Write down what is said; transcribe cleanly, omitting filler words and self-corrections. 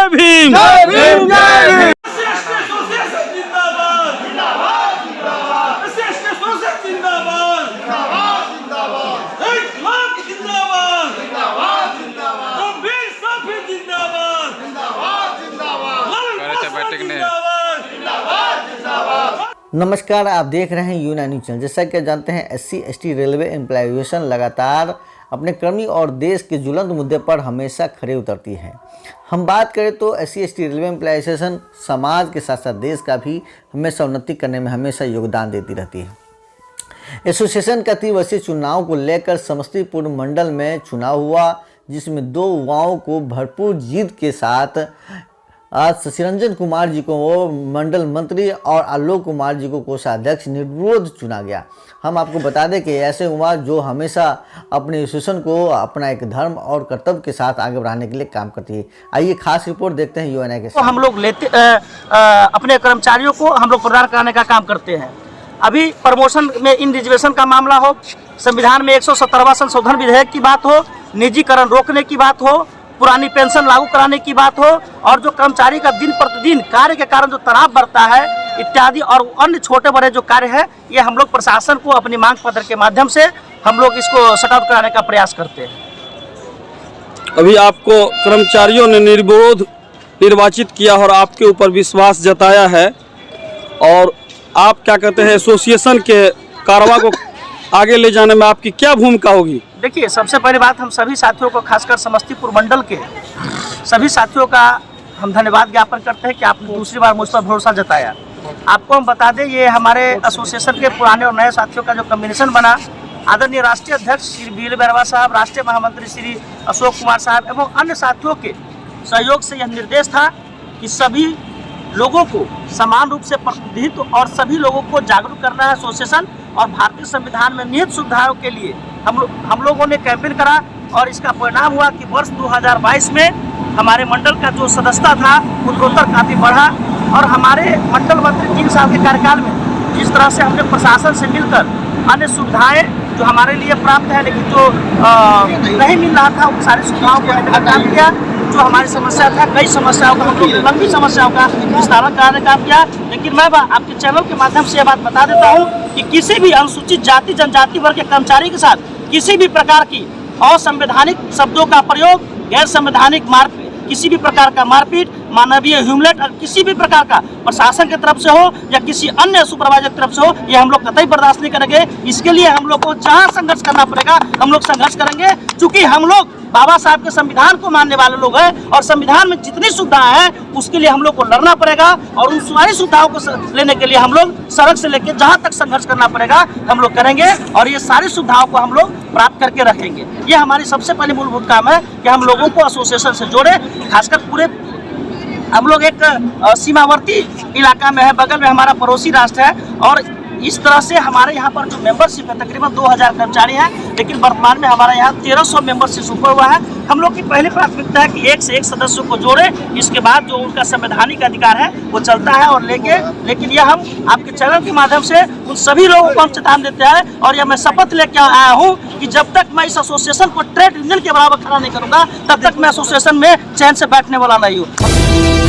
भीम। जय भीम, जय भीम। नमस्कार, आप देख रहे हैं यूना न्यूज चैनल। जैसा कि जानते हैं SC/ST रेलवे एम्प्लॉयजेशन लगातार अपने कर्मी और देश के ज्वलंत मुद्दे पर हमेशा खड़े उतरती है। हम बात करें तो SC/ST रेलवे एम्प्लॉयजेशन समाज के साथ साथ देश का भी हमेशा उन्नति करने में हमेशा योगदान देती रहती है। एसोसिएशन का 3 वर्षीय चुनाव को लेकर समस्तीपुर मंडल में चुनाव हुआ, जिसमें 2 युवाओं को भरपूर जीत के साथ आज शशिरंजन कुमार जी को मंडल मंत्री और आलोक कुमार जी को कोषाध्यक्ष निर्विरोध चुना गया। हम आपको बता दें कि ऐसे युवा जो हमेशा अपने एसोसिएशन को अपना एक धर्म और कर्तव्य के साथ आगे बढ़ाने के लिए काम करती है। आइए खास रिपोर्ट देखते हैं यूएनआई के साथ। हम लोग लेते अपने कर्मचारियों को हम लोग प्रदान कराने का काम करते हैं। अभी प्रमोशन में इन रिजर्वेशन का मामला हो, संविधान में 117वां संशोधन विधेयक की बात हो, निजीकरण रोकने की बात हो, पुरानी पेंशन लागू कराने की बात हो, और जो कर्मचारी का दिन प्रतिदिन कार्य के कारण जो तनाव बढ़ता है इत्यादि और अन्य छोटे बड़े जो कार्य है, ये हम लोग प्रशासन को अपनी मांग पत्र के माध्यम से हम लोग इसको शट आउट कराने का प्रयास करते हैं। अभी आपको कर्मचारियों ने निर्विरोध निर्वाचित किया और आपके ऊपर विश्वास जताया है, और आप क्या कहते हैं एसोसिएशन के कारवा को आगे ले जाने में आपकी क्या भूमिका होगी? देखिए, सबसे पहली बात हम सभी साथियों को, खासकर समस्तीपुर मंडल के सभी साथियों का हम धन्यवाद ज्ञापन करते हैं कि आपने दूसरी बार मुझ पर भरोसा जताया। आपको हम बता दें, ये हमारे एसोसिएशन के पुराने और नए साथियों का जो कॉम्बिनेशन बना, आदरणीय राष्ट्रीय अध्यक्ष श्री बीएल बैरवा साहब, राष्ट्रीय महामंत्री श्री अशोक कुमार साहब एवं अन्य साथियों के सहयोग से यह निर्देश था कि सभी लोगों को समान रूप से प्रतिनिधित्व और सभी लोगों को जागरूक करना है एसोसिएशन और भारतीय संविधान में निहित सुधारों के लिए हम लोगों ने कैंपेन करा, और इसका परिणाम हुआ कि वर्ष 2022 में हमारे मंडल का जो सदस्यता था उत्तरोत्तर काफ़ी बढ़ा, और हमारे मंडल मंत्री 3 साल के कार्यकाल में जिस तरह से हमने प्रशासन से मिलकर अन्य सुविधाएं जो हमारे लिए प्राप्त है लेकिन जो नहीं मिल रहा था, उन सारी सुविधाओं को हमने काम किया। जो हमारी समस्या था, कई समस्याओं का हम लोग लंबी समस्याओं का निस्तारण कराने का काम किया। लेकिन मैं आपके चैनल के माध्यम से यह बात बता देता हूँ कि किसी भी अनुसूचित जाति जनजाति वर्ग के कर्मचारी के साथ किसी भी प्रकार की असंवैधानिक शब्दों का प्रयोग, गैर संवैधानिक किसी भी प्रकार का मारपीट, मानवीय ह्यूमिलेट और किसी भी प्रकार का प्रशासन की तरफ से हो या किसी अन्य सुपरवाइजर की तरफ से हो, ये हम लोग कतई बर्दाश्त नहीं करेंगे। इसके लिए हम लोग को जहां संघर्ष करना पड़ेगा हम लोग संघर्ष करेंगे, क्योंकि हम लोग बाबा साहब के संविधान को मानने वाले लोग हैं, और संविधान में जितनी सुविधाएं हैं उसके लिए हम लोग को लड़ना पड़ेगा, और उन सारी सुविधाओं को लेने के लिए हम लोग सड़क से लेकर जहां तक संघर्ष करना पड़ेगा हम लोग करेंगे, और ये सारी सुविधाओं को हम लोग प्राप्त करके रखेंगे। ये हमारी सबसे पहली मूलभूत काम है कि हम लोगों को एसोसिएशन से जोड़े। खासकर पूरे हम लोग एक सीमावर्ती इलाका में है, बगल में हमारा पड़ोसी राष्ट्र है, और इस तरह से हमारे यहाँ पर जो मेंबरशिप है तकरीबन 2000 कर्मचारी हैं, लेकिन वर्तमान में हमारे यहाँ 1300 मेंबरशिप ऊपर हुआ है। हम लोग की पहली प्राथमिकता है कि एक से एक सदस्यों को जोड़े, इसके बाद जो उनका संवैधानिक अधिकार है वो चलता है और लेकिन यह हम आपके चैनल के माध्यम से उन सभी लोगों को हम चेतावनी देते हैं, और यह मैं शपथ लेकर आया हूँ कि जब तक मैं इस एसोसिएशन को ट्रेड यूनियन के बराबर खड़ा नहीं करूँगा तब तक मैं एसोसिएशन में चैन से बैठने वाला नहीं हूँ।